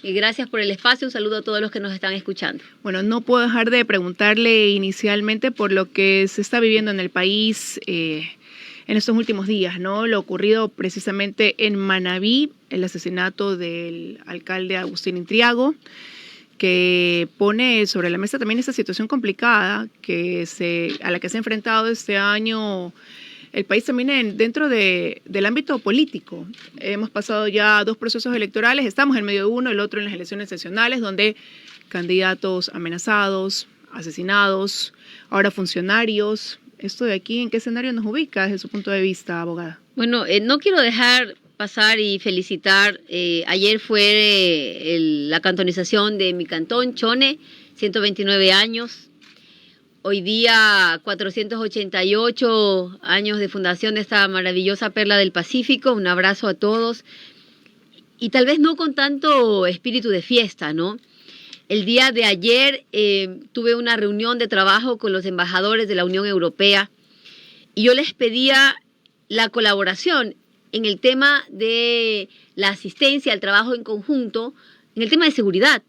Gracias por el espacio. Un saludo a todos los que nos están escuchando. Bueno, no puedo dejar de preguntarle inicialmente por lo que se está viviendo en el país en estos últimos días, ¿no? Lo ocurrido precisamente en Manabí, el asesinato del alcalde Agustín Intriago, que pone sobre la mesa también esta situación complicada a la que se ha enfrentado este año el país también dentro del ámbito político. Hemos pasado ya 2 procesos electorales, estamos en medio de uno, el otro en las elecciones seccionales, donde candidatos amenazados, asesinados, ahora funcionarios. ¿Esto de aquí en qué escenario nos ubica desde su punto de vista, abogada? Bueno, no quiero dejar pasar y felicitar. Ayer fue la cantonización de mi cantón, Chone, 129 años. Hoy día 488 años de fundación de esta maravillosa perla del Pacífico. Un abrazo a todos. Y tal vez no con tanto espíritu de fiesta, ¿no? El día de ayer tuve una reunión de trabajo con los embajadores de la Unión Europea y yo les pedía la colaboración en el tema de la asistencia al trabajo en conjunto, en el tema de seguridad.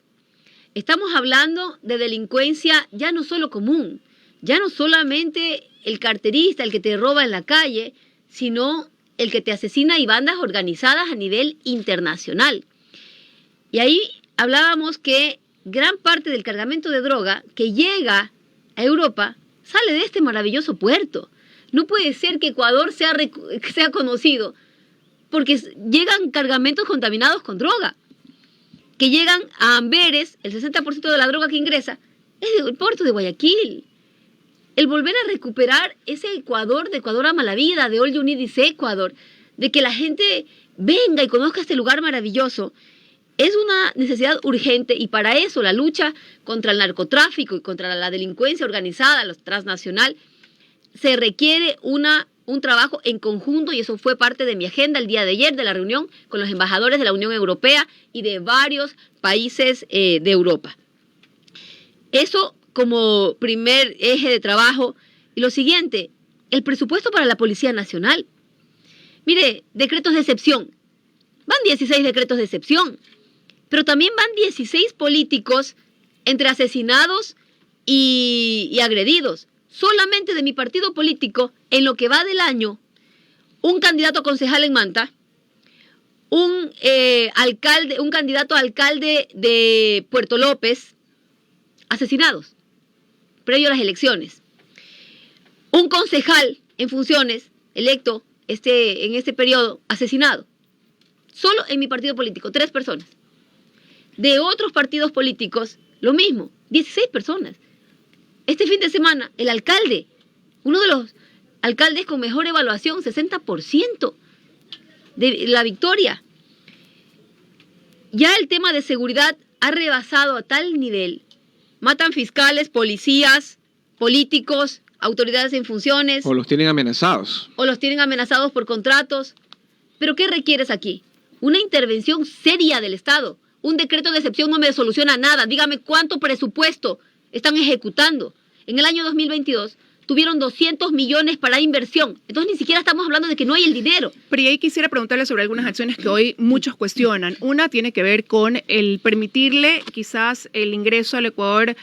Estamos hablando de delincuencia ya no solo común, ya no solamente el carterista, el que te roba en la calle, sino el que te asesina y bandas organizadas a nivel internacional. Y ahí hablábamos que gran parte del cargamento de droga que llega a Europa sale de este maravilloso puerto. No puede ser que Ecuador sea conocido porque llegan cargamentos contaminados con droga, que llegan a Amberes, el 60% de la droga que ingresa es del puerto de Guayaquil. El volver a recuperar ese Ecuador, de Ecuador a Malavida, de All You Need Is Ecuador, de que la gente venga y conozca este lugar maravilloso, es una necesidad urgente y para eso la lucha contra el narcotráfico y contra la delincuencia organizada, los transnacional, se requiere un trabajo en conjunto y eso fue parte de mi agenda el día de ayer de la reunión con los embajadores de la Unión Europea y de varios países de Europa. Eso como primer eje de trabajo. Y lo siguiente, el presupuesto para la Policía Nacional. Mire, decretos de excepción. Van 16 decretos de excepción, pero también van 16 políticos entre asesinados y agredidos. Solamente de mi partido político, en lo que va del año, un candidato a concejal en Manta, un candidato a alcalde de Puerto López, asesinados, previo a las elecciones. Un concejal en funciones, electo en este periodo, asesinado. Solo en mi partido político, 3 personas. De otros partidos políticos, lo mismo, 16 personas. Este fin de semana, el alcalde, uno de los alcaldes con mejor evaluación, 60% de la victoria. Ya el tema de seguridad ha rebasado a tal nivel. Matan fiscales, policías, políticos, autoridades en funciones. O los tienen amenazados. O los tienen amenazados por contratos. ¿Pero qué requieres aquí? Una intervención seria del Estado. Un decreto de excepción no me soluciona nada. Dígame cuánto presupuesto están ejecutando. En el año 2022 tuvieron 200 millones para inversión. Entonces ni siquiera estamos hablando de que no hay el dinero. Pero ahí quisiera preguntarle sobre algunas acciones que hoy muchos cuestionan. Una tiene que ver con el permitirle quizás el ingreso al Ecuador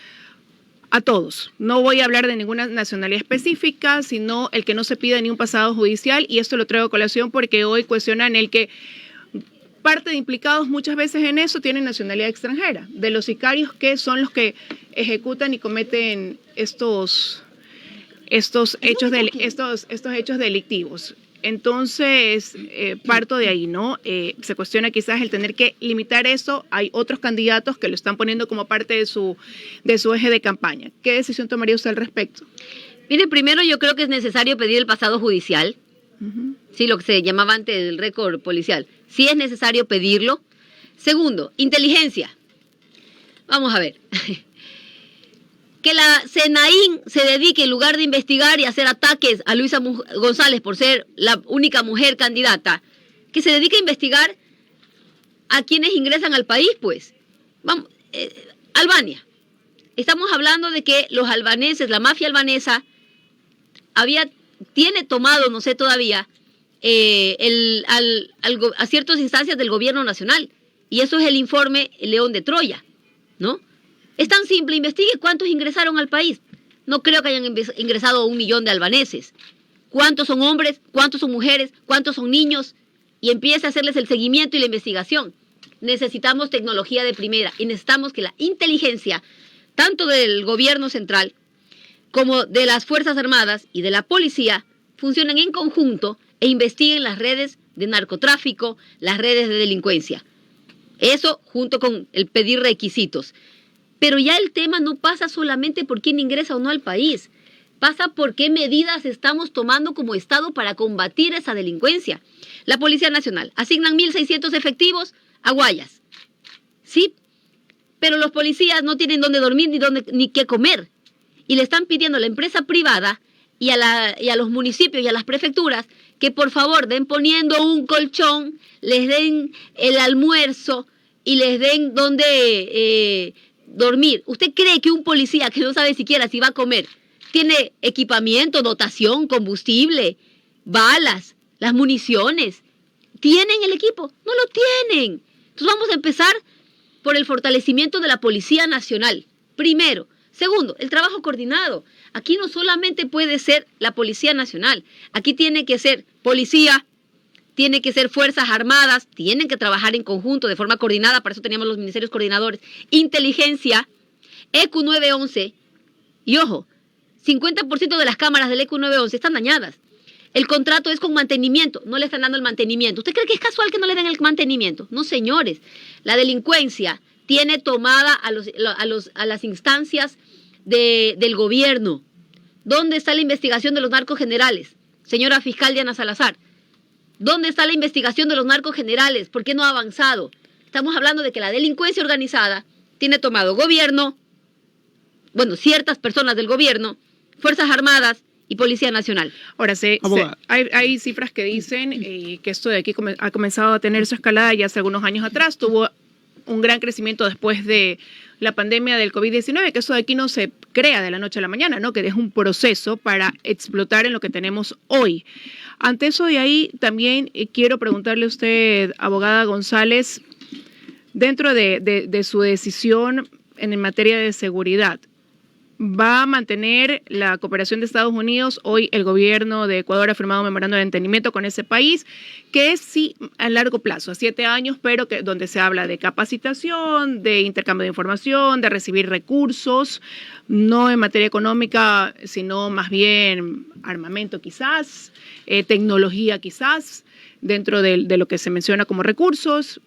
a todos. No voy a hablar de ninguna nacionalidad específica, sino el que no se pida ni un pasado judicial. Y esto lo traigo a colación porque hoy cuestionan el que parte de implicados muchas veces en eso tienen nacionalidad extranjera, de los sicarios que son los que ejecutan y cometen estos hechos delictivos. Entonces, parto de ahí, ¿no? Se cuestiona quizás el tener que limitar eso. Hay otros candidatos que lo están poniendo como parte de su eje de campaña. ¿Qué decisión tomaría usted al respecto? Mire, primero yo creo que es necesario pedir el pasado judicial. Sí, lo que se llamaba antes el récord policial. Sí es necesario pedirlo. Segundo, inteligencia. Vamos a ver. Que la SENAIN se dedique, en lugar de investigar y hacer ataques a Luisa González por ser la única mujer candidata, que se dedique a investigar a quienes ingresan al país, pues. Vamos, Albania. Estamos hablando de que los albaneses, la mafia albanesa, tiene tomado, no sé todavía, a ciertas instancias del gobierno nacional. Y eso es el informe León de Troya, ¿no? Es tan simple, investigue cuántos ingresaron al país. No creo que hayan ingresado 1 millón de albaneses. ¿Cuántos son hombres? ¿Cuántos son mujeres? ¿Cuántos son niños? Y empiece a hacerles el seguimiento y la investigación. Necesitamos tecnología de primera y necesitamos que la inteligencia, tanto del gobierno central como de las Fuerzas Armadas y de la policía, funcionen en conjunto e investiguen las redes de narcotráfico, las redes de delincuencia. Eso junto con el pedir requisitos. Pero ya el tema no pasa solamente por quién ingresa o no al país. Pasa por qué medidas estamos tomando como Estado para combatir esa delincuencia. La Policía Nacional asignan 1.600 efectivos a Guayas. Sí, pero los policías no tienen dónde dormir ni qué comer. Y le están pidiendo a la empresa privada y a los municipios y a las prefecturas que por favor den poniendo un colchón, les den el almuerzo y les den donde dormir. ¿Usted cree que un policía que no sabe siquiera si va a comer tiene equipamiento, dotación, combustible, balas, las municiones? ¿Tienen el equipo? No lo tienen. Entonces vamos a empezar por el fortalecimiento de la Policía Nacional. Primero. Segundo, el trabajo coordinado. Aquí no solamente puede ser la Policía Nacional. Aquí tiene que ser policía, tiene que ser Fuerzas Armadas, tienen que trabajar en conjunto, de forma coordinada. Para eso teníamos los ministerios coordinadores. Inteligencia, EQ 911. Y ojo, 50% de las cámaras del EQ 911 están dañadas. El contrato es con mantenimiento, no le están dando el mantenimiento. ¿Usted cree que es casual que no le den el mantenimiento? No, señores. La delincuencia tiene tomada a las instancias del gobierno. ¿Dónde está la investigación de los narcos generales? Señora fiscal Diana Salazar, ¿dónde está la investigación de los narcos generales? ¿Por qué no ha avanzado? Estamos hablando de que la delincuencia organizada tiene tomado gobierno, bueno, ciertas personas del gobierno, Fuerzas Armadas y Policía Nacional. Ahora, hay cifras que dicen que esto de aquí ha comenzado a tener su escalada ya hace algunos años atrás. Tuvo un gran crecimiento después de la pandemia del COVID-19, que eso de aquí no se crea de la noche a la mañana, ¿no? Que es un proceso para explotar en lo que tenemos hoy. Ante eso de ahí, también quiero preguntarle a usted, abogada González, dentro de su decisión en materia de seguridad, ¿va a mantener la cooperación de Estados Unidos? Hoy el gobierno de Ecuador ha firmado un memorando de entendimiento con ese país, que es sí a largo plazo, a 7 años, pero donde se habla de capacitación, de intercambio de información, de recibir recursos, no en materia económica, sino más bien armamento quizás, tecnología quizás, dentro de lo que se menciona como recursos.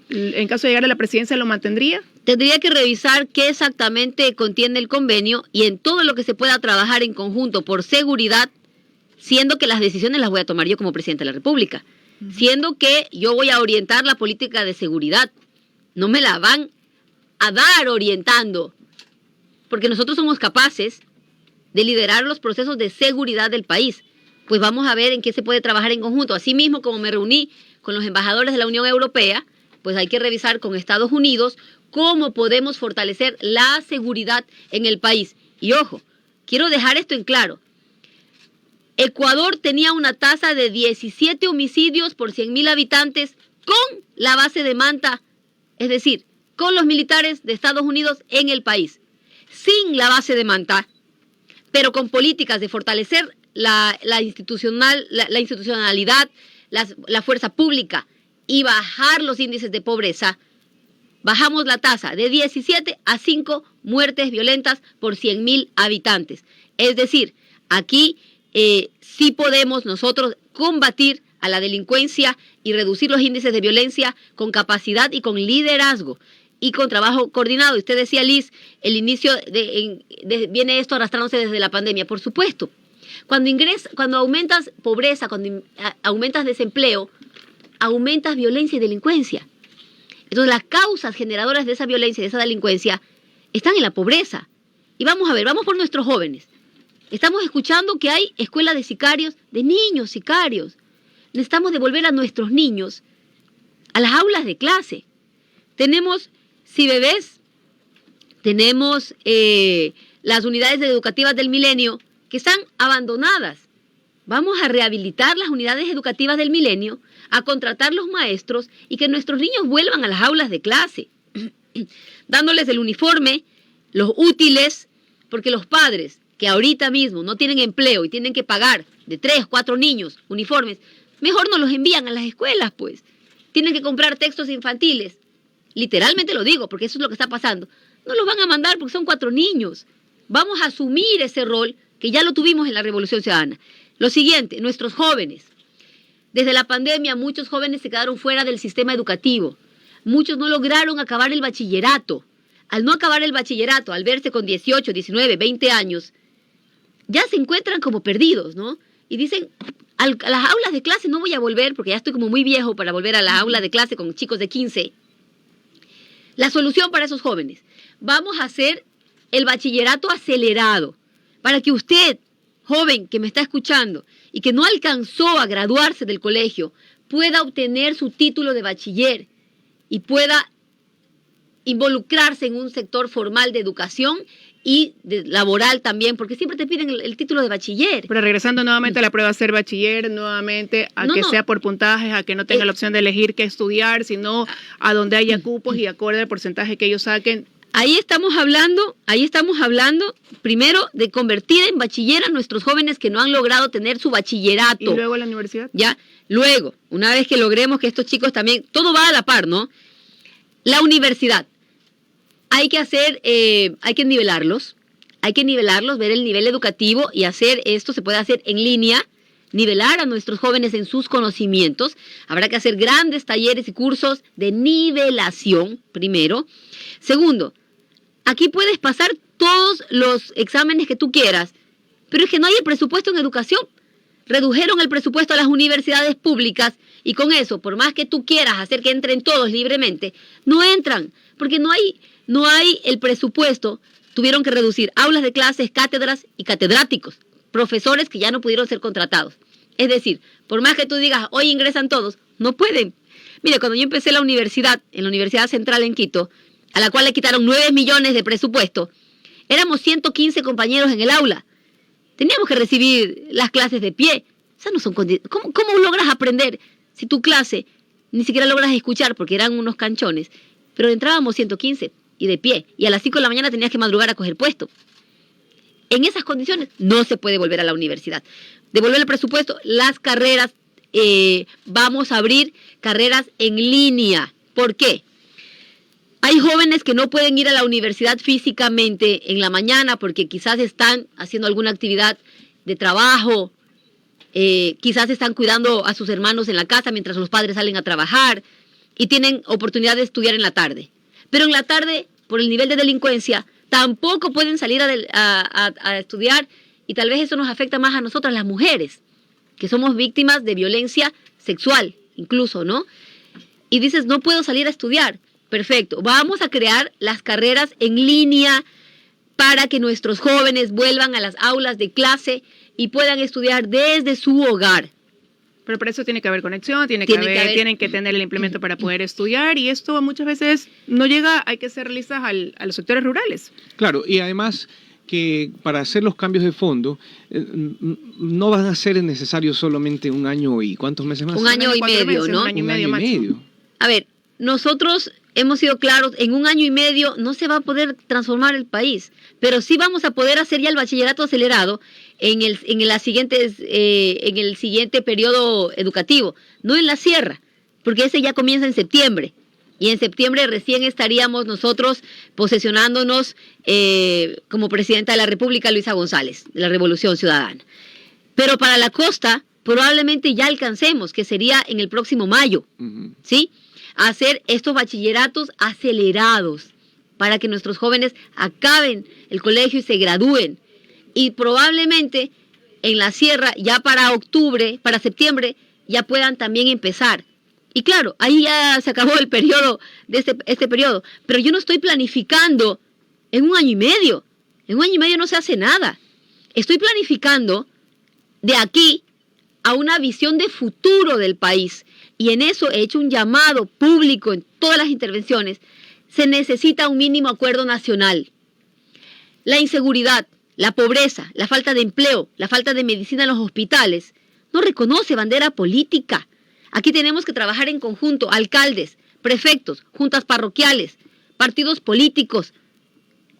En caso de llegar a la presidencia, ¿lo mantendría? Tendría que revisar qué exactamente contiene el convenio y en todo lo que se pueda trabajar en conjunto por seguridad, siendo que las decisiones las voy a tomar yo como presidente de la República, siendo que yo voy a orientar la política de seguridad. No me la van a dar orientando, porque nosotros somos capaces de liderar los procesos de seguridad del país. Pues vamos a ver en qué se puede trabajar en conjunto. Asimismo, como me reuní con los embajadores de la Unión Europea, pues hay que revisar con Estados Unidos cómo podemos fortalecer la seguridad en el país. Y ojo, quiero dejar esto en claro. Ecuador tenía una tasa de 17 homicidios por 100.000 habitantes con la base de Manta, es decir, con los militares de Estados Unidos en el país. Sin la base de Manta, pero con políticas de fortalecer la institucionalidad, la fuerza pública, y bajar los índices de pobreza, bajamos la tasa de 17 a 5 muertes violentas por 100.000 habitantes. Es decir, aquí sí podemos nosotros combatir a la delincuencia y reducir los índices de violencia con capacidad y con liderazgo y con trabajo coordinado. Usted decía, Liz, el inicio viene esto arrastrándose desde la pandemia. Por supuesto, cuando aumentas pobreza, cuando aumentas desempleo, aumentas violencia y delincuencia. Entonces las causas generadoras de esa violencia y de esa delincuencia están en la pobreza. Y vamos a ver, vamos por nuestros jóvenes. Estamos escuchando que hay escuelas de sicarios, de niños sicarios. Necesitamos devolver a nuestros niños a las aulas de clase. Tenemos CIBEBES, tenemos las unidades educativas del Milenio que están abandonadas. Vamos a rehabilitar las unidades educativas del Milenio, a contratar los maestros y que nuestros niños vuelvan a las aulas de clase, dándoles el uniforme, los útiles, porque los padres que ahorita mismo no tienen empleo y tienen que pagar de 3, 4 niños uniformes, mejor no los envían a las escuelas, pues. Tienen que comprar textos infantiles. Literalmente lo digo, porque eso es lo que está pasando. No los van a mandar porque son 4 niños. Vamos a asumir ese rol que ya lo tuvimos en la Revolución Ciudadana. Lo siguiente, nuestros jóvenes. Desde la pandemia, muchos jóvenes se quedaron fuera del sistema educativo. Muchos no lograron acabar el bachillerato. Al no acabar el bachillerato, al verse con 18, 19, 20 años, ya se encuentran como perdidos, ¿no? Y dicen, a las aulas de clase no voy a volver porque ya estoy como muy viejo para volver a la aula de clase con chicos de 15. La solución para esos jóvenes, vamos a hacer el bachillerato acelerado para que usted, joven que me está escuchando y que no alcanzó a graduarse del colegio, pueda obtener su título de bachiller y pueda involucrarse en un sector formal de educación y laboral también, porque siempre te piden el título de bachiller. Pero regresando nuevamente a la prueba de ser bachiller, nuevamente a que sea por puntajes, a que no tenga la opción de elegir qué estudiar, sino a donde haya cupos y acorde al porcentaje que ellos saquen. Ahí estamos hablando primero de convertir en bachiller a nuestros jóvenes que no han logrado tener su bachillerato. ¿Y luego la universidad? Ya, luego, una vez que logremos que estos chicos también, todo va a la par, ¿no? La universidad. Hay que nivelarlos, ver el nivel educativo y hacer esto, se puede hacer en línea, nivelar a nuestros jóvenes en sus conocimientos. Habrá que hacer grandes talleres y cursos de nivelación, primero. Segundo, aquí puedes pasar todos los exámenes que tú quieras, pero es que no hay el presupuesto en educación. Redujeron el presupuesto a las universidades públicas y con eso, por más que tú quieras hacer que entren todos libremente, no entran, porque no hay el presupuesto. Tuvieron que reducir aulas de clases, cátedras y catedráticos, profesores que ya no pudieron ser contratados. Es decir, por más que tú digas, hoy ingresan todos, no pueden. Mire, cuando yo empecé la universidad, en la Universidad Central en Quito, a la cual le quitaron 9 millones de presupuesto, éramos 115 compañeros en el aula. Teníamos que recibir las clases de pie. Esas no son ¿Cómo logras aprender si tu clase ni siquiera logras escuchar porque eran unos canchones? Pero entrábamos 115 y de pie. Y a las 5 de la mañana tenías que madrugar a coger puesto. En esas condiciones no se puede volver a la universidad. Devolver el presupuesto, las carreras, vamos a abrir carreras en línea. ¿Por qué? Hay jóvenes que no pueden ir a la universidad físicamente en la mañana porque quizás están haciendo alguna actividad de trabajo, quizás están cuidando a sus hermanos en la casa mientras los padres salen a trabajar y tienen oportunidad de estudiar en la tarde. Pero en la tarde, por el nivel de delincuencia, tampoco pueden salir a estudiar y tal vez eso nos afecta más a nosotras las mujeres, que somos víctimas de violencia sexual incluso, ¿no? Y dices, no puedo salir a estudiar. Perfecto, vamos a crear las carreras en línea para que nuestros jóvenes vuelvan a las aulas de clase y puedan estudiar desde su hogar. Pero para eso tiene que haber conexión, tienen que tener el implemento para poder estudiar y esto muchas veces no llega, hay que ser realistas a los sectores rurales. Claro, y además que para hacer los cambios de fondo no van a ser necesarios solamente un año y ¿cuántos meses más? Un año y medio, ¿no? Un año y medio. A ver, nosotros hemos sido claros, en un año y medio no se va a poder transformar el país, pero sí vamos a poder hacer ya el bachillerato acelerado en el siguiente periodo educativo, no en la sierra, porque ese ya comienza en septiembre. Y en septiembre recién estaríamos nosotros posesionándonos como presidenta de la República, Luisa González, de la Revolución Ciudadana. Pero para la costa probablemente ya alcancemos, que sería en el próximo mayo, ¿sí? Hacer estos bachilleratos acelerados para que nuestros jóvenes acaben el colegio y se gradúen. Y probablemente en la sierra ya para septiembre, ya puedan también empezar. Y claro, ahí ya se acabó el periodo de este periodo. Pero yo no estoy planificando en un año y medio. En un año y medio no se hace nada. Estoy planificando de aquí a una visión de futuro del país. Y en eso he hecho un llamado público en todas las intervenciones. Se necesita un mínimo acuerdo nacional. La inseguridad, la pobreza, la falta de empleo, la falta de medicina en los hospitales, no reconoce bandera política. Aquí tenemos que trabajar en conjunto, alcaldes, prefectos, juntas parroquiales, partidos políticos,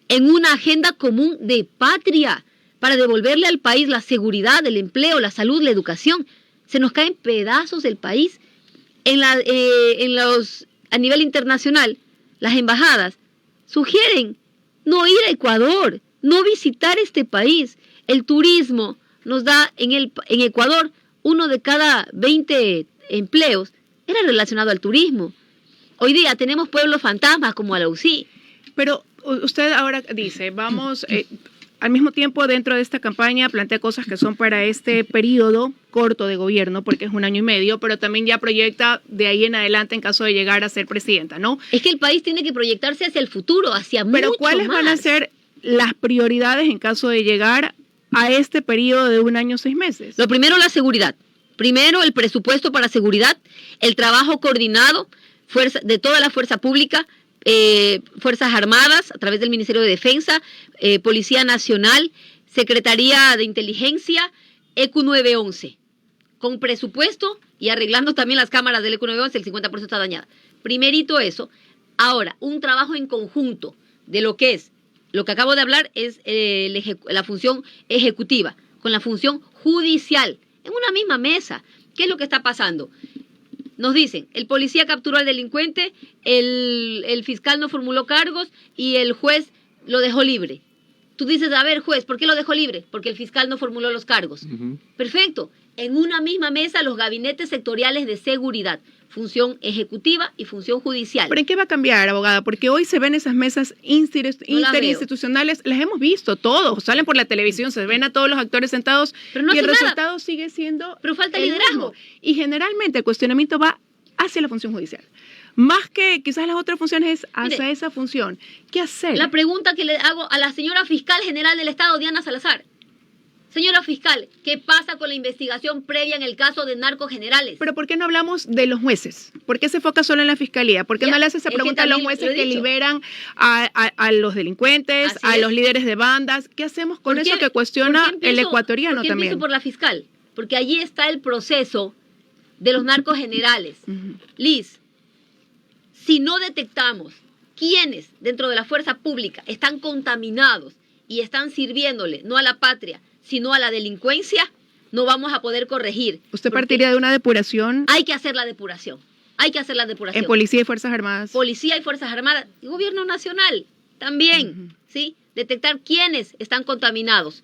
en una agenda común de patria para devolverle al país la seguridad, el empleo, la salud, la educación. Se nos caen pedazos del país. A nivel internacional, las embajadas sugieren no ir a Ecuador, no visitar este país. El turismo nos da en Ecuador 1 de cada 20 empleos era relacionado al turismo. Hoy día tenemos pueblos fantasmas como Alausí. Pero usted ahora dice, vamos, al mismo tiempo dentro de esta campaña plantea cosas que son para este periodo corto de gobierno, porque es 1 año y medio, pero también ya proyecta de ahí en adelante en caso de llegar a ser presidenta, ¿no? Es que el país tiene que proyectarse hacia el futuro, hacia mucho más. Pero ¿cuáles van a ser las prioridades en caso de llegar a este periodo de 1 año 6 meses? Lo primero, la seguridad. Primero, el presupuesto para seguridad, el trabajo coordinado de toda la fuerza pública, Fuerzas Armadas, a través del Ministerio de Defensa, Policía Nacional, Secretaría de Inteligencia, ECU 911, con presupuesto y arreglando también las cámaras del ECU 911, el 50% está dañada. Primerito eso. Ahora, un trabajo en conjunto de lo que acabo de hablar es la función ejecutiva, con la función judicial, en una misma mesa. ¿Qué es lo que está pasando? Nos dicen, el policía capturó al delincuente, el fiscal no formuló cargos y el juez lo dejó libre. Tú dices, a ver, juez, ¿por qué lo dejó libre? Porque el fiscal no formuló los cargos. Perfecto. En una misma mesa los gabinetes sectoriales de seguridad, función ejecutiva y función judicial. ¿Pero en qué va a cambiar, abogada? Porque hoy se ven esas mesas interinstitucionales, las hemos visto todos, salen por la televisión, se ven a todos los actores sentados y el resultado sigue siendo pero falta liderazgo. Y generalmente el cuestionamiento va hacia la función judicial. Más que quizás las otras funciones es hacia esa función. ¿Qué hacer? La pregunta que le hago a la señora fiscal general del Estado, Diana Salazar. Señora fiscal, ¿qué pasa con la investigación previa en el caso de narcos generales? Pero ¿por qué no hablamos de los jueces? ¿Por qué se enfoca solo en la fiscalía? ¿Por qué no le hace esa pregunta a los jueces que liberan a los delincuentes, a los líderes de bandas? ¿Qué hacemos con eso que cuestiona el ecuatoriano también? Empiezo por la fiscal, porque allí está el proceso de los narcos generales. Liz, si no detectamos quiénes dentro de la fuerza pública están contaminados y están sirviéndole no a la patria, sino a la delincuencia, no vamos a poder corregir. ¿Usted partiría de una depuración? Hay que hacer la depuración. Hay que hacer la depuración. En Policía y Fuerzas Armadas. Policía y Fuerzas Armadas. Y Gobierno Nacional también, ¿sí? Detectar quiénes están contaminados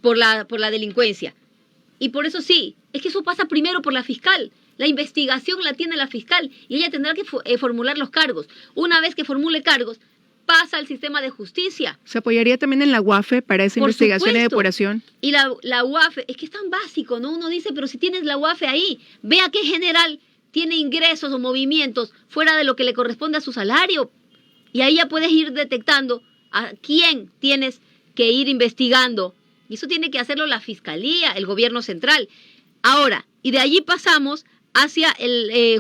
por la delincuencia. Y por eso sí, es que eso pasa primero por la fiscal. La investigación la tiene la fiscal y ella tendrá que formular los cargos. Una vez que formule cargos, pasa al sistema de justicia. ¿Se apoyaría también en la UAFE para esa investigación y depuración? Y la UAFE, es que es tan básico, ¿no? Uno dice, pero si tienes la UAFE ahí, vea qué general tiene ingresos o movimientos fuera de lo que le corresponde a su salario. Y ahí ya puedes ir detectando a quién tienes que ir investigando. Y eso tiene que hacerlo la Fiscalía, el Gobierno Central. Ahora, y de allí pasamos hacia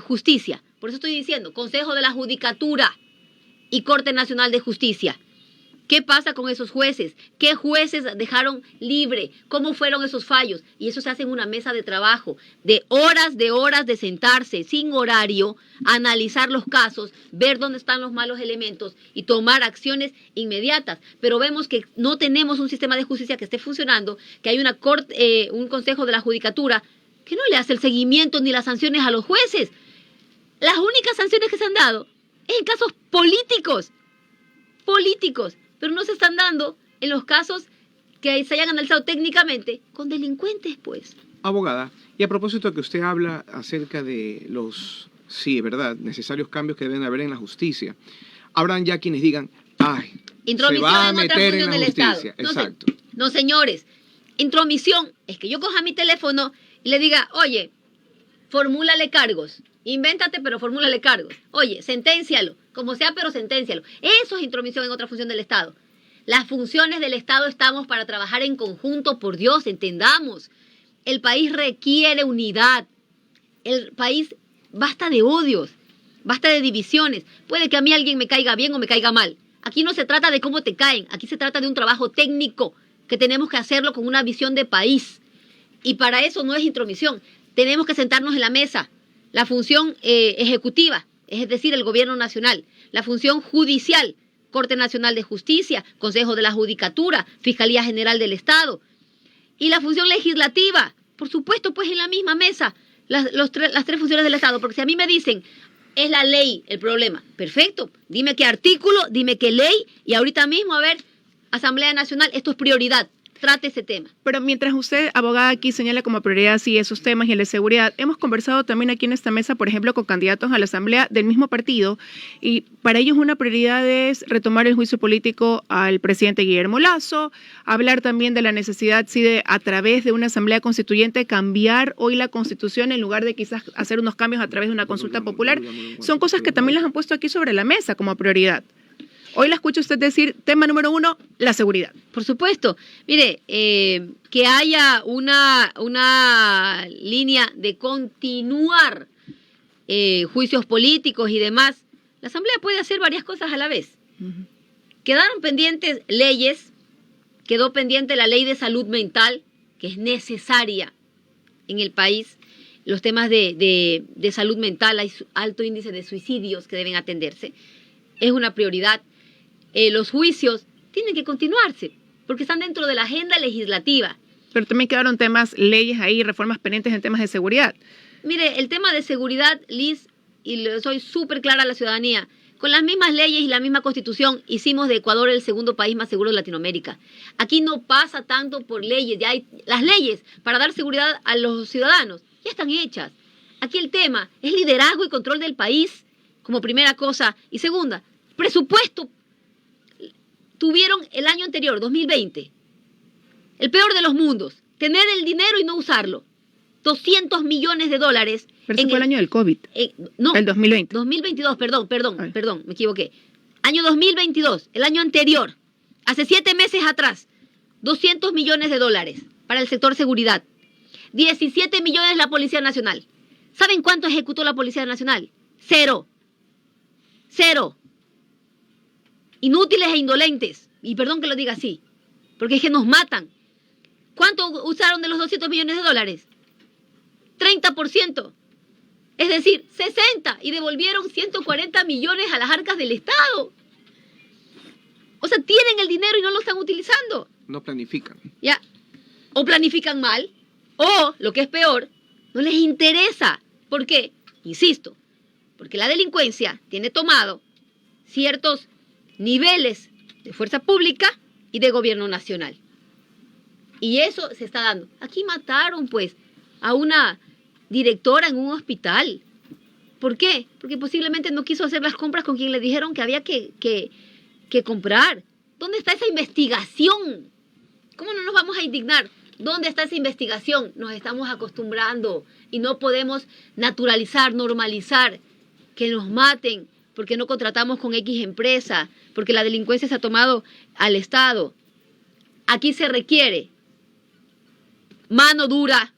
justicia. Por eso estoy diciendo, Consejo de la Judicatura y Corte Nacional de Justicia. ¿Qué pasa con esos jueces? ¿Qué jueces dejaron libre? ¿Cómo fueron esos fallos? Y eso se hace en una mesa de trabajo, de horas de sentarse sin horario, analizar los casos, ver dónde están los malos elementos y tomar acciones inmediatas. Pero vemos que no tenemos un sistema de justicia que esté funcionando, que hay un Consejo de la Judicatura que no le hace el seguimiento ni las sanciones a los jueces. Las únicas sanciones que se han dado es en casos políticos, pero no se están dando en los casos que se hayan analizado técnicamente con delincuentes, pues. Abogada, y a propósito que usted habla acerca de los, sí, verdad, necesarios cambios que deben haber en la justicia, habrán ya quienes digan, ay, se va a meter en la justicia. Exacto. No, señores, intromisión es que yo coja mi teléfono y le diga, oye, formúlale cargos. Invéntate, pero formúlale cargos. Oye, senténcialo, como sea, pero senténcialo. Eso es intromisión en otra función del Estado. Las funciones del Estado estamos para trabajar en conjunto, por Dios, entendamos. El país requiere unidad. El país basta de odios, basta de divisiones. Puede que a mí alguien me caiga bien o me caiga mal. Aquí no se trata de cómo te caen, aquí se trata de un trabajo técnico que tenemos que hacerlo con una visión de país. Y para eso no es intromisión. Tenemos que sentarnos en la mesa la función ejecutiva, es decir, el gobierno nacional, la función judicial, Corte Nacional de Justicia, Consejo de la Judicatura, Fiscalía General del Estado, y la función legislativa, por supuesto, pues en la misma mesa, las tres funciones del Estado, porque si a mí me dicen, es la ley el problema, perfecto, dime qué artículo, dime qué ley, y ahorita mismo, a ver, Asamblea Nacional, esto es prioridad. Trate ese tema. Pero mientras usted, abogada, aquí señala como prioridad sí esos temas y el de seguridad, hemos conversado también aquí en esta mesa, por ejemplo, con candidatos a la Asamblea del mismo partido, y para ellos una prioridad es retomar el juicio político al presidente Guillermo Lasso, hablar también de la necesidad, sí, de a través de una Asamblea Constituyente cambiar hoy la Constitución en lugar de quizás hacer unos cambios a través de una consulta popular. Son cosas que también las han puesto aquí sobre la mesa como prioridad. Hoy la escucho usted decir, tema número 1, la seguridad. Por supuesto. Mire, que haya una línea de continuar juicios políticos y demás. La Asamblea puede hacer varias cosas a la vez. Quedaron pendientes leyes, quedó pendiente la ley de salud mental, que es necesaria en el país. Los temas de salud mental, hay alto índice de suicidios que deben atenderse. Es una prioridad. Los juicios tienen que continuarse, porque están dentro de la agenda legislativa. Pero también quedaron temas, leyes ahí, reformas pendientes en temas de seguridad. Mire, el tema de seguridad, Liz, y le soy súper clara a la ciudadanía, con las mismas leyes y la misma constitución, hicimos de Ecuador el segundo país más seguro de Latinoamérica. Aquí no pasa tanto por leyes, ya hay las leyes para dar seguridad a los ciudadanos, ya están hechas. Aquí el tema es liderazgo y control del país, como primera cosa. Y segunda, presupuesto. Tuvieron el año anterior, 2020, el peor de los mundos, tener el dinero y no usarlo. 200 millones de dólares. Pero ese fue el año del COVID. No, el 2020. 2022, perdón, me equivoqué. Año 2022, el año anterior, hace 7 meses atrás, 200 millones de dólares para el sector seguridad. 17 millones la Policía Nacional. ¿Saben cuánto ejecutó la Policía Nacional? Cero. Inútiles e indolentes, y perdón que lo diga así, porque es que nos matan. ¿Cuánto usaron de los 200 millones de dólares? 30%, es decir, 60, y devolvieron 140 millones a las arcas del Estado. O sea, tienen el dinero y no lo están utilizando. No planifican. Ya, o planifican mal, o, lo que es peor, no les interesa. ¿Por qué? Insisto, porque la delincuencia tiene tomado ciertos niveles de fuerza pública y de gobierno nacional. Y eso se está dando. Aquí mataron, pues, a una directora en un hospital. ¿Por qué? Porque posiblemente no quiso hacer las compras con quien le dijeron que había que comprar. ¿Dónde está esa investigación? ¿Cómo no nos vamos a indignar? ¿Dónde está esa investigación? Nos estamos acostumbrando y no podemos naturalizar, normalizar que nos maten porque no contratamos con X empresa, porque la delincuencia se ha tomado al Estado. Aquí se requiere mano dura,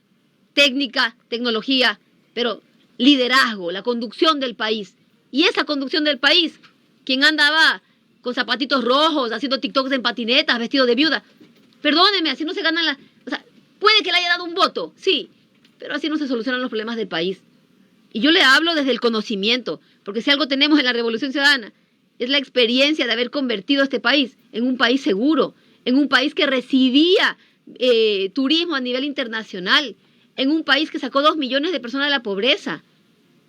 técnica, tecnología, pero liderazgo, la conducción del país. Y esa conducción del país, quien andaba con zapatitos rojos, haciendo TikToks en patinetas, vestido de viuda, perdónenme, así no se ganan las... O sea, puede que le haya dado un voto, sí, pero así no se solucionan los problemas del país. Y yo le hablo desde el conocimiento, porque si algo tenemos en la Revolución Ciudadana, es la experiencia de haber convertido este país en un país seguro, en un país que recibía turismo a nivel internacional, en un país que sacó 2 millones de personas de la pobreza.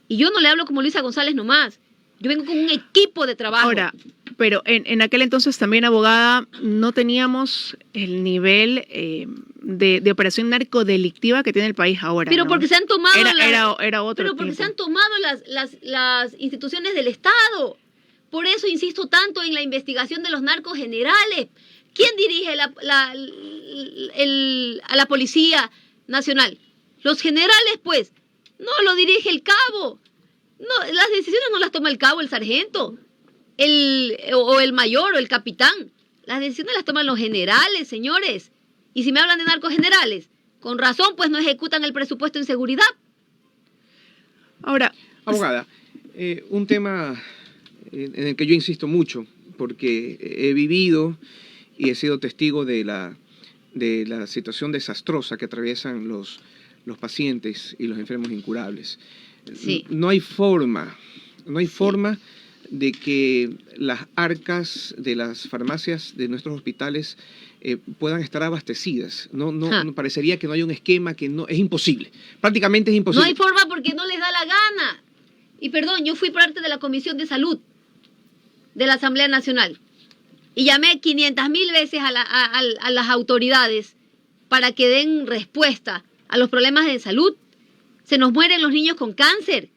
Y yo no le hablo como Luisa González nomás, yo vengo con un equipo de trabajo. Ahora, pero en aquel entonces también, abogada, no teníamos el nivel de operación narcodelictiva que tiene el país ahora. Pero ¿no? Porque se han tomado era otro pero porque tiempo. se han tomado las instituciones del Estado. Por eso insisto tanto en la investigación de los narcos generales. ¿Quién dirige a la Policía Nacional? Los generales, pues. No lo dirige el cabo. No, las decisiones no las toma el cabo, el sargento, o el mayor o el capitán. Las decisiones las toman los generales, señores. Y si me hablan de narcos generales, con razón, pues no ejecutan el presupuesto en seguridad. Ahora, abogada, un tema en el que yo insisto mucho, porque he vivido y he sido testigo de la situación desastrosa que atraviesan los pacientes y los enfermos incurables. Sí. No hay forma de que las arcas de las farmacias de nuestros hospitales puedan estar abastecidas. No parecería que no hay un esquema, que no es imposible. Prácticamente es imposible. No hay forma porque no les da la gana. Y perdón, yo fui parte de la Comisión de Salud de la Asamblea Nacional y llamé 500.000 veces a las autoridades para que den respuesta a los problemas de salud. Se nos mueren los niños con cáncer,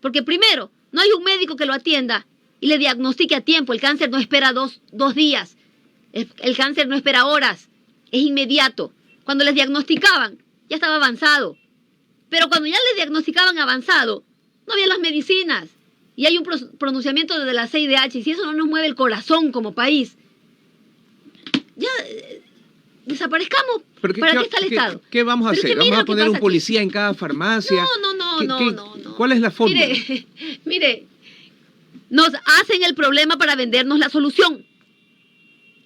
porque primero, no hay un médico que lo atienda y le diagnostique a tiempo. El cáncer no espera dos días, el cáncer no espera horas, es inmediato. Cuando les diagnosticaban, ya estaba avanzado. Pero cuando ya les diagnosticaban avanzado, no había las medicinas. Y hay un pronunciamiento de la CIDH, y si eso no nos mueve el corazón como país, ya desaparezcamos. ¿Para qué está el Estado? ¿Qué vamos a hacer? ¿Vamos a poner un policía en cada farmacia? No. ¿Cuál es la fórmula? Mire, nos hacen el problema para vendernos la solución.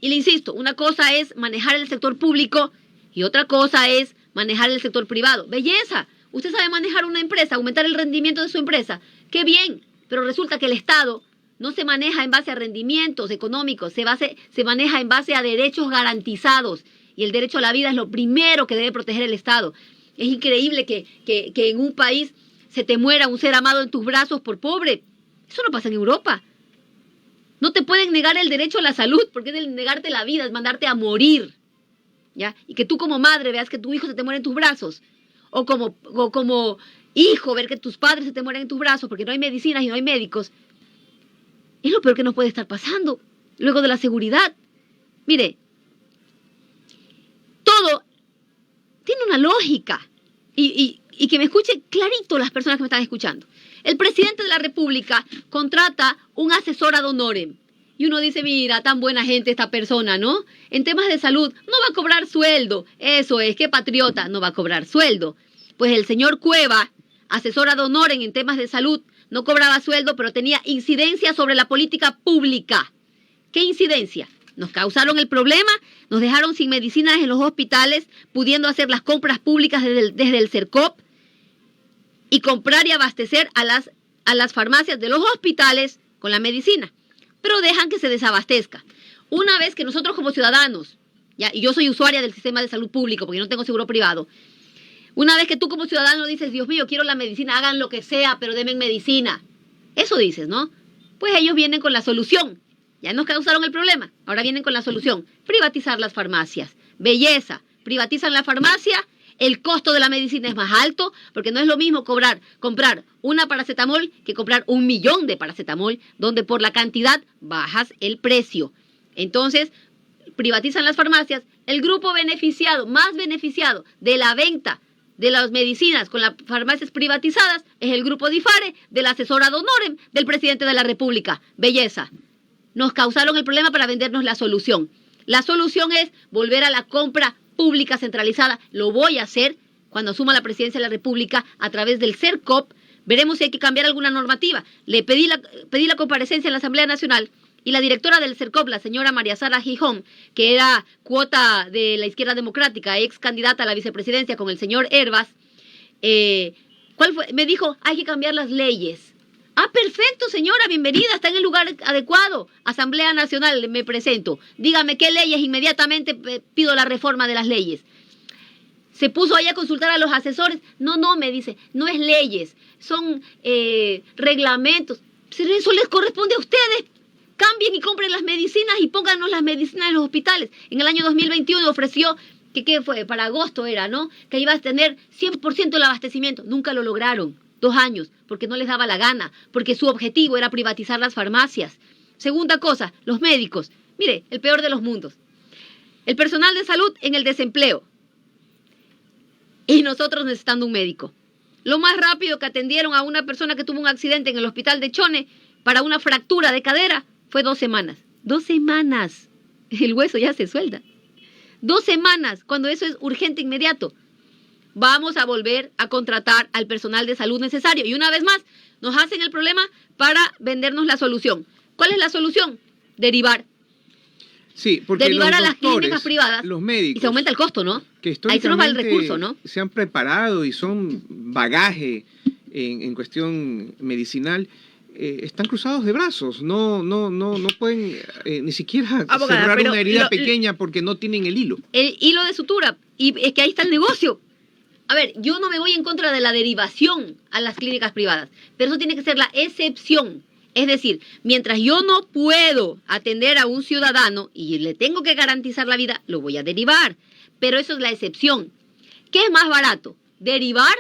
Y le insisto, una cosa es manejar el sector público y otra cosa es manejar el sector privado. Belleza, usted sabe manejar una empresa, aumentar el rendimiento de su empresa. ¡Qué bien! Pero resulta que el Estado no se maneja en base a rendimientos económicos, se maneja en base a derechos garantizados. Y el derecho a la vida es lo primero que debe proteger el Estado. Es increíble que en un país se te muera un ser amado en tus brazos por pobre. Eso no pasa en Europa. No te pueden negar el derecho a la salud, porque es negarte la vida, es mandarte a morir. ¿Ya? Y que tú como madre veas que tu hijo se te muere en tus brazos. O como hijo, ver que tus padres se te mueren en tus brazos porque no hay medicinas y no hay médicos. Es lo peor que nos puede estar pasando. Luego de la seguridad. Mire, todo tiene una lógica. Y que me escuchen clarito las personas que me están escuchando. El presidente de la República contrata un asesor ad honorem. Y uno dice, mira, tan buena gente esta persona, ¿no? En temas de salud, no va a cobrar sueldo. Eso es, qué patriota, no va a cobrar sueldo. Pues el señor Cueva, asesor ad honorem en temas de salud, no cobraba sueldo, pero tenía incidencia sobre la política pública. ¿Qué incidencia? Nos causaron el problema, nos dejaron sin medicinas en los hospitales, pudiendo hacer las compras públicas desde el CERCOP y comprar y abastecer a las farmacias de los hospitales con la medicina. Pero dejan que se desabastezca. Una vez que nosotros como ciudadanos, ¿ya? Y yo soy usuaria del sistema de salud público porque no tengo seguro privado, una vez que tú como ciudadano dices, Dios mío, quiero la medicina, hagan lo que sea, pero denme medicina. Eso dices, ¿no? Pues ellos vienen con la solución. Ya nos causaron el problema, ahora vienen con la solución. Privatizar las farmacias. Belleza, privatizan la farmacia, el costo de la medicina es más alto, porque no es lo mismo comprar una paracetamol que comprar 1 millón de paracetamol, donde por la cantidad bajas el precio. Entonces, privatizan las farmacias, el grupo más beneficiado de la venta de las medicinas con las farmacias privatizadas es el grupo DIFARE, del asesor ad honorem del presidente de la República. Belleza. Nos causaron el problema para vendernos la solución. La solución es volver a la compra pública centralizada. Lo voy a hacer cuando asuma la presidencia de la República a través del CERCOP. Veremos si hay que cambiar alguna normativa. Le pedí la comparecencia en la Asamblea Nacional y la directora del CERCOP, la señora María Sara Gijón, que era cuota de la Izquierda Democrática, ex candidata a la vicepresidencia con el señor Hervas, me dijo, hay que cambiar las leyes. Ah, perfecto, señora, bienvenida, está en el lugar adecuado. Asamblea Nacional, me presento. Dígame qué leyes, inmediatamente pido la reforma de las leyes. Se puso ahí a consultar a los asesores. No, me dice, no es leyes, son reglamentos. Eso les corresponde a ustedes. Cambien y compren las medicinas y pónganos las medicinas en los hospitales. En el año 2021 ofreció, ¿qué fue? Para agosto era, ¿no? Que iba a tener 100% el abastecimiento. Nunca lo lograron. 2 años, porque no les daba la gana, porque su objetivo era privatizar las farmacias. Segunda cosa, los médicos. Mire, el peor de los mundos. El personal de salud en el desempleo. Y nosotros necesitando un médico. Lo más rápido que atendieron a una persona que tuvo un accidente en el hospital de Chone para una fractura de cadera fue 2 semanas. 2 semanas. El hueso ya se suelda. 2 semanas, cuando eso es urgente, inmediato. Vamos a volver a contratar al personal de salud necesario. Y una vez más, nos hacen el problema para vendernos la solución. ¿Cuál es la solución? Derivar. Sí, porque derivar los a las doctores, clínicas privadas. los médicos, y se aumenta el costo, ¿no? Que ahí se nos va el recurso, ¿no? se han preparado y son bagaje en cuestión medicinal, están cruzados de brazos, no pueden ni siquiera cerrar una herida pequeña porque no tienen el hilo. El hilo de sutura, y es que ahí está el negocio. A ver, yo no me voy en contra de la derivación a las clínicas privadas, pero eso tiene que ser la excepción. Es decir, mientras yo no puedo atender a un ciudadano y le tengo que garantizar la vida, lo voy a derivar, pero eso es la excepción. ¿Qué es más barato? ¿Derivar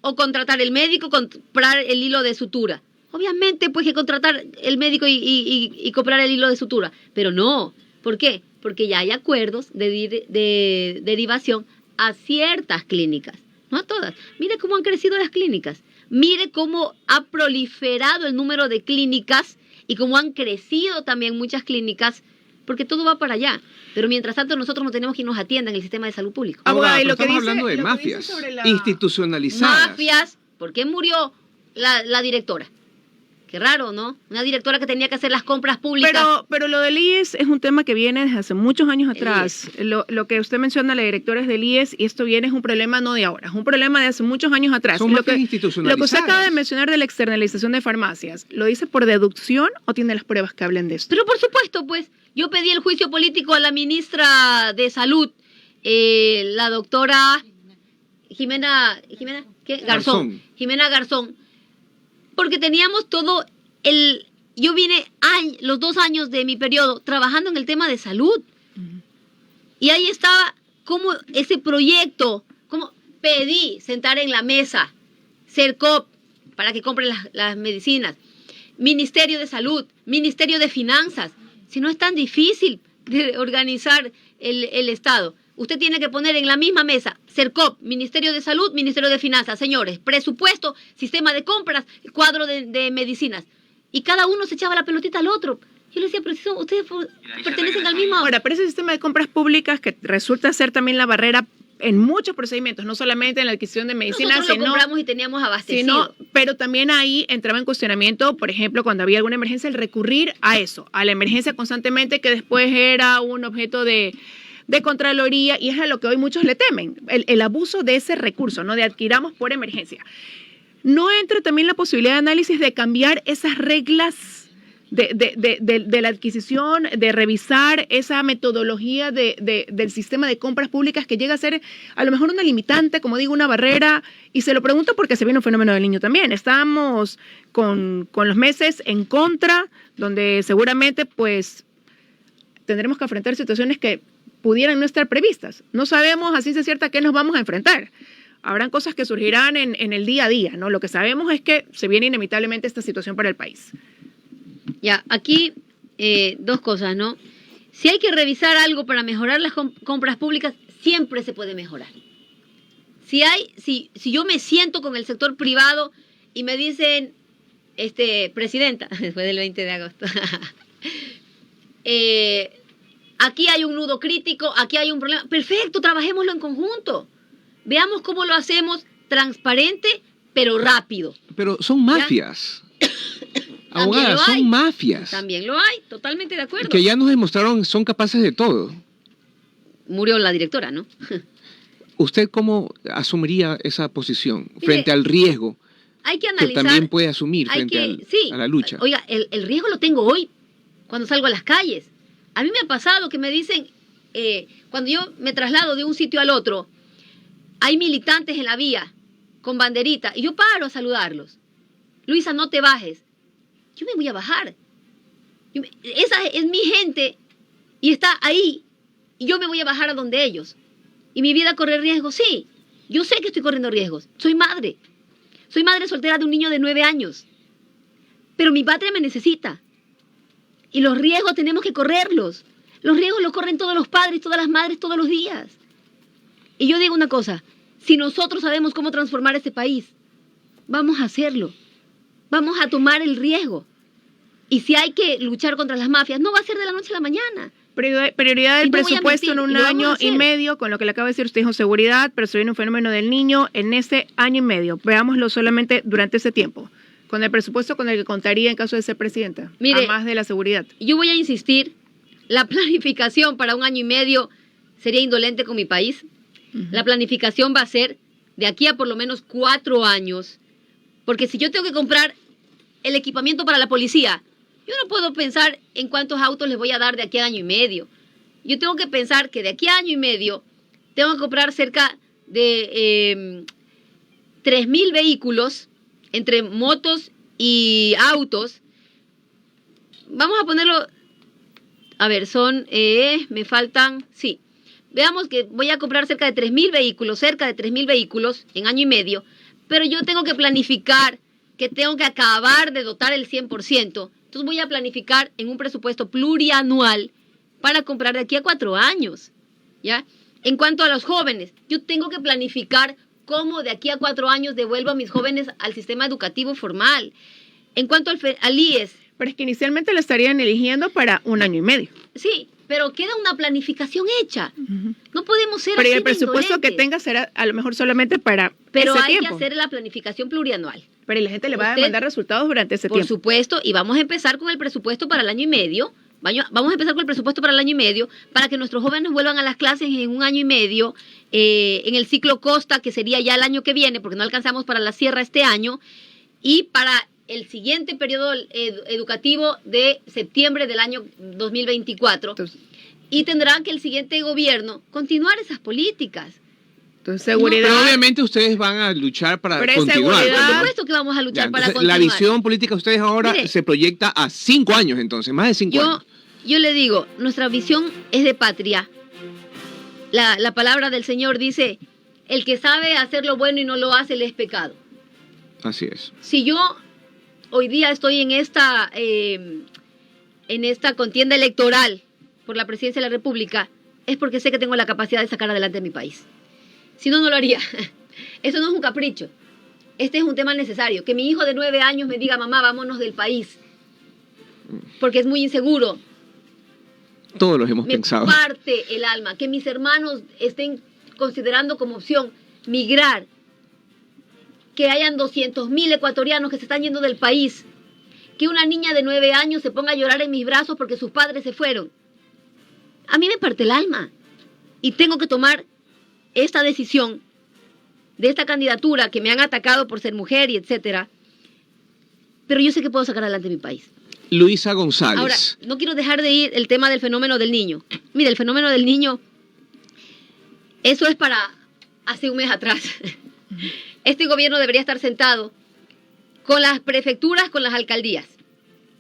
o contratar el médico, comprar el hilo de sutura? Obviamente, pues que contratar el médico y comprar el hilo de sutura. Pero no. ¿Por qué? Porque ya hay acuerdos de derivación a ciertas clínicas, no a todas. Mire cómo han crecido las clínicas. Mire cómo ha proliferado el número de clínicas y cómo han crecido también muchas clínicas, porque todo va para allá. Pero mientras tanto nosotros no tenemos quien nos atienda en el sistema de salud público. Abogada, y lo que estamos hablando de mafias institucionalizadas. Mafias. ¿Por qué murió la directora? Qué raro, ¿no? Una directora que tenía que hacer las compras públicas. Pero lo del IES es un tema que viene desde hace muchos años atrás. Lo que usted menciona, la directora es del IES, y esto viene es un problema no de ahora, es un problema de hace muchos años atrás. Son mafias institucionalizadas. Lo que usted acaba de mencionar de la externalización de farmacias, ¿lo dice por deducción o tiene las pruebas que hablen de esto? Pero por supuesto, pues, yo pedí el juicio político a la ministra de Salud, la doctora Jimena Garzón. Jimena Garzón. Porque teníamos yo vine los 2 años de mi periodo trabajando en el tema de salud. Y ahí estaba como ese proyecto, como pedí sentar en la mesa, CERCOP, para que compren las medicinas, Ministerio de Salud, Ministerio de Finanzas. Si no es tan difícil de organizar el Estado. Usted tiene que poner en la misma mesa CERCOP, Ministerio de Salud, Ministerio de Finanzas. Señores, presupuesto, sistema de compras, cuadro de medicinas. Y cada uno se echaba la pelotita al otro. Yo le decía, pero si ustedes pertenecen al mismo... Ahora, pero ese sistema de compras públicas que resulta ser también la barrera en muchos procedimientos, no solamente en la adquisición de medicinas, nosotros lo compramos y teníamos abastecido. Pero también ahí entraba en cuestionamiento, por ejemplo, cuando había alguna emergencia, el recurrir a eso, a la emergencia constantemente, que después era un objeto de Contraloría, y es a lo que hoy muchos le temen, el abuso de ese recurso, ¿no? De adquiramos por emergencia. ¿No entra también la posibilidad de análisis de cambiar esas reglas de la adquisición, de revisar esa metodología del sistema de compras públicas que llega a ser a lo mejor una limitante, como digo, una barrera? Y se lo pregunto porque se viene un fenómeno del niño también. Estamos con los meses en contra, donde seguramente pues tendremos que enfrentar situaciones que pudieran no estar previstas. No sabemos a ciencia cierta qué nos vamos a enfrentar. Habrán cosas que surgirán en el día a día, ¿no? Lo que sabemos es que se viene inevitablemente esta situación para el país. Ya, aquí 2 cosas, ¿no? Si hay que revisar algo para mejorar las compras públicas, siempre se puede mejorar. Si yo me siento con el sector privado y me dicen, presidenta, después del 20 de agosto, aquí hay un nudo crítico, aquí hay un problema. Perfecto, trabajémoslo en conjunto. Veamos cómo lo hacemos transparente, pero rápido. Pero son mafias. Abogada, son mafias. También lo hay, totalmente de acuerdo. Que ya nos demostraron, son capaces de todo. Murió la directora, ¿no? ¿Usted cómo asumiría esa posición frente al riesgo hay que analizar, que también puede asumir frente a la lucha? Oiga, el riesgo lo tengo hoy, cuando salgo a las calles. A mí me ha pasado que me dicen, cuando yo me traslado de un sitio al otro, hay militantes en la vía con banderita y yo paro a saludarlos. Luisa, no te bajes. Yo me voy a bajar. Esa es mi gente y está ahí. Y yo me voy a bajar a donde ellos. ¿Y mi vida corre riesgo? Sí. Yo sé que estoy corriendo riesgos. Soy madre. Soy madre soltera de un niño de 9 años. Pero mi patria me necesita. Y los riesgos tenemos que correrlos. Los riesgos los corren todos los padres, todas las madres, todos los días. Y yo digo una cosa. Si nosotros sabemos cómo transformar este país, vamos a hacerlo. Vamos a tomar el riesgo. Y si hay que luchar contra las mafias, no va a ser de la noche a la mañana. Prioridad del presupuesto en un año y medio, con lo que le acaba de decir usted, dijo seguridad, pero se viene un fenómeno del niño en ese año y medio. Veámoslo solamente durante ese tiempo, con el presupuesto con el que contaría en caso de ser presidenta, además de la seguridad. Yo voy a insistir, la planificación para un año y medio sería indolente con mi país. La planificación va a ser de aquí a por lo menos 4 años, Porque si yo tengo que comprar el equipamiento para la policía, yo no puedo pensar en cuántos autos les voy a dar de aquí a año y medio. Yo tengo que pensar que de aquí a año y medio tengo que comprar cerca de 3.000 vehículos entre motos y autos. Vamos a ponerlo, a ver, me faltan, sí. Veamos que voy a comprar cerca de 3.000 vehículos en año y medio, pero yo tengo que planificar que tengo que acabar de dotar el 100%. Entonces voy a planificar en un presupuesto plurianual para comprar de aquí a 4 años, ¿ya? En cuanto a los jóvenes, yo tengo que planificar cómo de aquí a 4 años devuelvo a mis jóvenes al sistema educativo formal. En cuanto al IES. Pero es que inicialmente lo estarían eligiendo para 1 año y medio. Sí, pero queda una planificación hecha. No podemos ser pero así el presupuesto indolentes. que tenga será a lo mejor solamente para pero ese hay tiempo. que hacer la planificación plurianual. Pero la gente le va a demandar resultados durante ese Por tiempo. supuesto, y vamos a empezar con el presupuesto para el año y medio. Vamos a empezar con el presupuesto para el año y medio para que nuestros jóvenes vuelvan a las clases en 1 año y medio, en el ciclo Costa, que sería ya el año que viene, porque no alcanzamos para la Sierra este año, y para el siguiente periodo educativo de septiembre del año 2024. Entonces, y tendrá que el siguiente gobierno continuar esas políticas. Entonces, seguridad. Pero obviamente ustedes van a luchar para Pero es continuar. seguridad. Por ¿no? supuesto que vamos a luchar Ya, para entonces, continuar. la visión política de ustedes ahora Mire, se proyecta a 5 años, entonces, más de 5 años. Yo le digo, nuestra visión es de patria. La palabra del Señor dice, el que sabe hacer lo bueno y no lo hace, le es pecado. Así es. Si yo hoy día estoy en esta contienda electoral por la presidencia de la República, es porque sé que tengo la capacidad de sacar adelante a mi país. Si no, no lo haría. Eso no es un capricho. Este es un tema necesario. Que mi hijo de 9 años me diga, mamá, vámonos del país, porque es muy inseguro. Todos los hemos Me pensado. parte el alma. Que mis hermanos estén considerando como opción migrar. Que hayan 200.000 ecuatorianos que se están yendo del país. Que una niña de 9 años se ponga a llorar en mis brazos porque sus padres se fueron. A mí me parte el alma. Y tengo que tomar esta decisión de esta candidatura que me han atacado por ser mujer y etcétera. Pero yo sé que puedo sacar adelante mi país. Luisa González. Ahora, no quiero dejar de ir el tema del fenómeno del niño. Mire, el fenómeno del niño, eso es para hace un mes atrás. Este gobierno debería estar sentado con las prefecturas, con las alcaldías,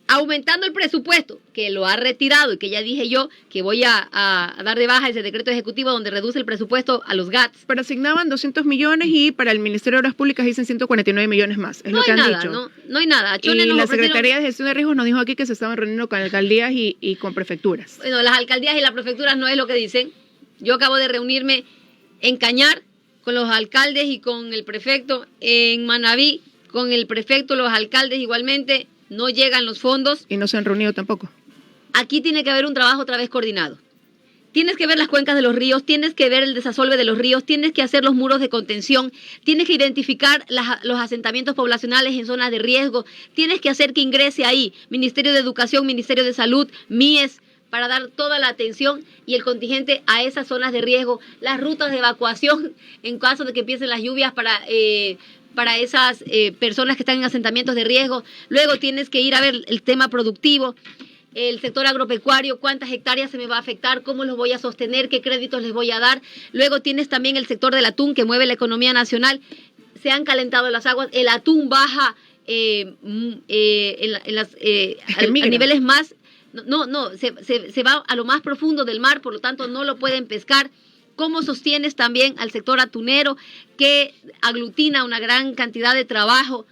aumentando el presupuesto, que lo ha retirado y que ya dije yo que voy a dar de baja ese decreto ejecutivo donde reduce el presupuesto a los GATS. Pero asignaban 200 millones y para el Ministerio de Obras Públicas dicen 149 millones más. Es No lo que hay han nada, dicho. no hay nada. Y la Secretaría de Gestión de Riesgos nos dijo aquí que se estaban reuniendo con alcaldías y con prefecturas. Bueno, las alcaldías y las prefecturas no es lo que dicen. Yo acabo de reunirme en Cañar con los alcaldes y con el prefecto, en Manabí con el prefecto, los alcaldes igualmente, no llegan los fondos. Y no se han reunido tampoco. Aquí tiene que haber un trabajo otra vez coordinado. Tienes que ver las cuencas de los ríos, tienes que ver el desasolve de los ríos, tienes que hacer los muros de contención, tienes que identificar los asentamientos poblacionales en zonas de riesgo, tienes que hacer que ingrese ahí Ministerio de Educación, Ministerio de Salud, MIES, para dar toda la atención y el contingente a esas zonas de riesgo, las rutas de evacuación en caso de que empiecen las lluvias para esas personas que están en asentamientos de riesgo. Luego tienes que ir a ver el tema productivo, el sector agropecuario, cuántas hectáreas se me va a afectar, cómo los voy a sostener, qué créditos les voy a dar. Luego tienes también el sector del atún que mueve la economía nacional. Se han calentado las aguas, el atún baja a niveles más... se va a lo más profundo del mar, por lo tanto no lo pueden pescar. ¿Cómo sostienes también al sector atunero que aglutina una gran cantidad de trabajo?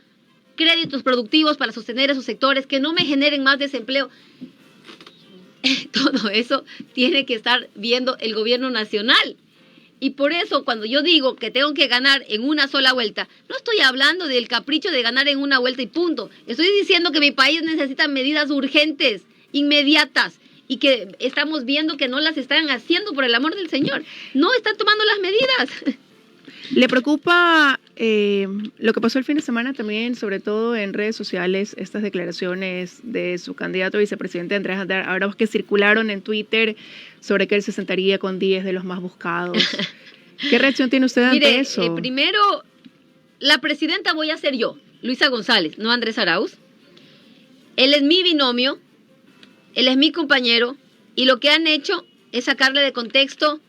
Créditos productivos para sostener esos sectores que no me generen más desempleo. Todo eso tiene que estar viendo el gobierno nacional. Y por eso cuando yo digo que tengo que ganar en una sola vuelta, no estoy hablando del capricho de ganar en una vuelta y punto. Estoy diciendo que mi país necesita medidas urgentes, inmediatas, y que estamos viendo que no las están haciendo, por el amor del Señor. No están tomando las medidas. ¿Le preocupa lo que pasó el fin de semana también, sobre todo en redes sociales, estas declaraciones de su candidato a vicepresidente Andrés Arauz que circularon en Twitter sobre que él se sentaría con 10 de los más buscados? ¿Qué reacción tiene usted ante eso? Primero, la presidenta voy a ser yo. Luisa González, no Andrés Arauz. Él es mi binomio, él es mi compañero, y lo que han hecho es sacarle de contexto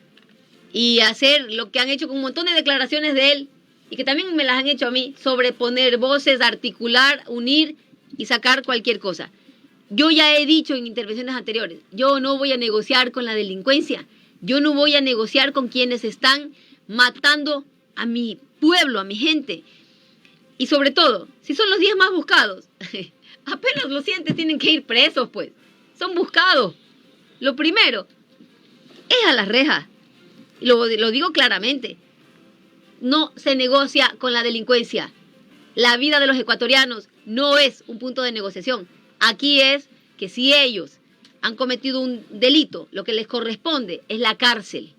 y hacer lo que han hecho con un montón de declaraciones de él, y que también me las han hecho a mí, sobreponer voces, articular, unir y sacar cualquier cosa. Yo ya he dicho en intervenciones anteriores, yo no voy a negociar con la delincuencia, yo no voy a negociar con quienes están matando a mi pueblo, a mi gente. Y sobre todo, si son los 10 más buscados, apenas lo sientes, tienen que ir presos, pues. Son buscados. Lo primero es a las rejas. Lo digo claramente. No se negocia con la delincuencia. La vida de los ecuatorianos no es un punto de negociación. Aquí es que si ellos han cometido un delito, lo que les corresponde es la cárcel.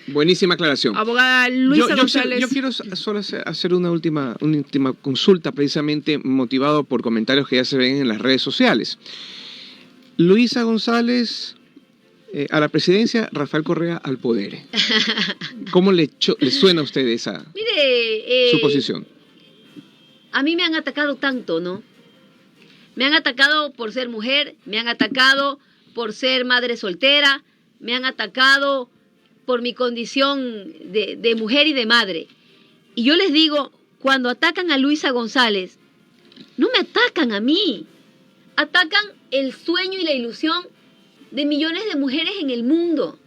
Buenísima aclaración. Abogada Luisa González. Yo quiero solo hacer una última consulta, precisamente motivado por comentarios que ya se ven en las redes sociales. Luisa González a la presidencia, Rafael Correa al poder. ¿Cómo le suena a usted esa su posición? A mí me han atacado tanto, ¿no? Me han atacado por ser mujer, me han atacado por ser madre soltera, me han atacado por mi condición de mujer y de madre. Y yo les digo, cuando atacan a Luisa González, no me atacan a mí, atacan el sueño y la ilusión de millones de mujeres en el mundo,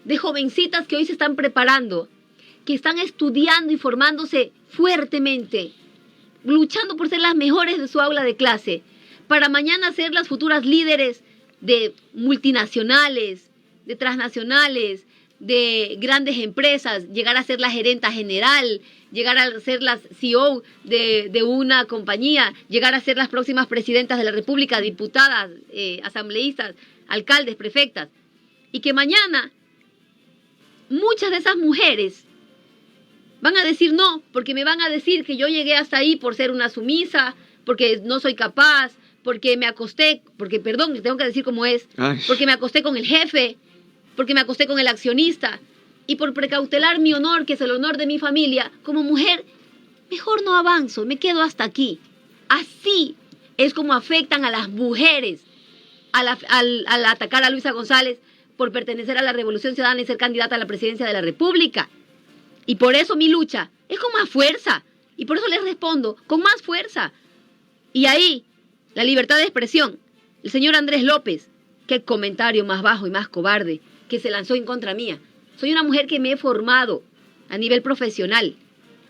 de jovencitas que hoy se están preparando, que están estudiando y formándose fuertemente, luchando por ser las mejores de su aula de clase, para mañana ser las futuras líderes de multinacionales, de transnacionales, de grandes empresas, llegar a ser la gerenta general, llegar a ser las CEO de una compañía, llegar a ser las próximas presidentas de la República, diputadas, asambleístas, alcaldes, prefectas. Y que mañana muchas de esas mujeres van a decir no, porque me van a decir que yo llegué hasta ahí por ser una sumisa, porque no soy capaz, porque me acosté, porque perdón, tengo que decir cómo es, porque me acosté con el jefe, porque me acosté con el accionista, y por precautelar mi honor, que es el honor de mi familia, como mujer, mejor no avanzo, me quedo hasta aquí. Así es como afectan a las mujeres al atacar a Luisa González por pertenecer a la Revolución Ciudadana y ser candidata a la presidencia de la República. Y por eso mi lucha es con más fuerza, y por eso les respondo, con más fuerza. Y ahí, la libertad de expresión, el señor Andrés López, qué comentario más bajo y más cobarde, que se lanzó en contra mía. Soy una mujer que me he formado a nivel profesional,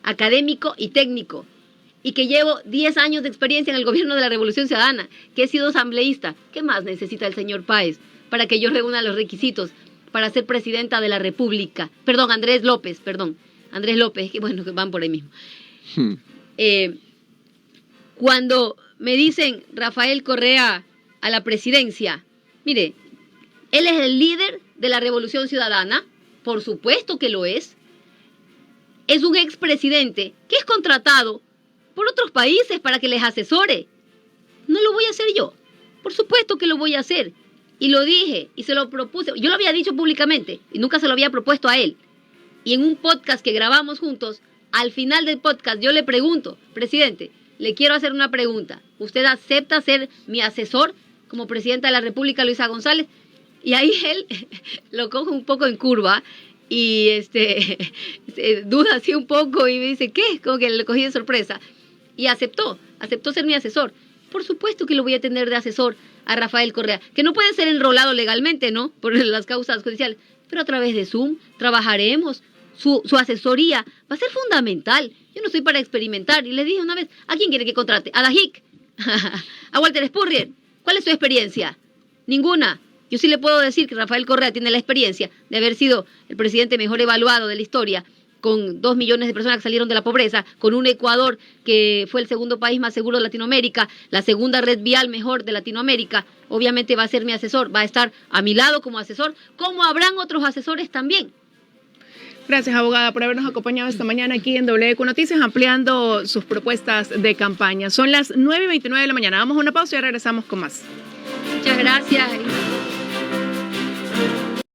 académico y técnico, y que llevo 10 años de experiencia en el gobierno de la Revolución Ciudadana, que he sido asambleísta. ¿Qué más necesita el señor Páez para que yo reúna los requisitos para ser presidenta de la República? Perdón, Andrés López, que bueno, que van por ahí mismo. Cuando me dicen Rafael Correa a la presidencia, mire, él es el líder de la Revolución Ciudadana, por supuesto que lo es. Es un expresidente que es contratado por otros países para que les asesore. No lo voy a hacer yo, por supuesto que lo voy a hacer. Y lo dije y se lo propuse, yo lo había dicho públicamente y nunca se lo había propuesto a él. Y en un podcast que grabamos juntos, al final del podcast yo le pregunto, presidente, le quiero hacer una pregunta. ¿Usted acepta ser mi asesor como presidenta de la República, Luisa González? Y ahí él lo coge un poco en curva y duda así un poco y me dice, ¿qué? Como que le cogí de sorpresa. Y aceptó ser mi asesor. Por supuesto que lo voy a tener de asesor a Rafael Correa, que no puede ser enrolado legalmente, ¿no? Por las causas judiciales, pero a través de Zoom trabajaremos. Su asesoría va a ser fundamental. Yo no estoy para experimentar. Y le dije una vez, ¿a quién quiere que contrate? ¿A Dajic? ¿A Walter Spurrier? ¿Cuál es su experiencia? Ninguna. Yo sí le puedo decir que Rafael Correa tiene la experiencia de haber sido el presidente mejor evaluado de la historia, con 2 millones de personas que salieron de la pobreza, con un Ecuador que fue el segundo país más seguro de Latinoamérica, la segunda red vial mejor de Latinoamérica. Obviamente va a ser mi asesor, va a estar a mi lado como asesor, como habrán otros asesores también. Gracias, abogada, por habernos acompañado esta mañana aquí en WQ Noticias, ampliando sus propuestas de campaña. Son las 9:29 de la mañana. Vamos a una pausa y regresamos con más. Muchas gracias.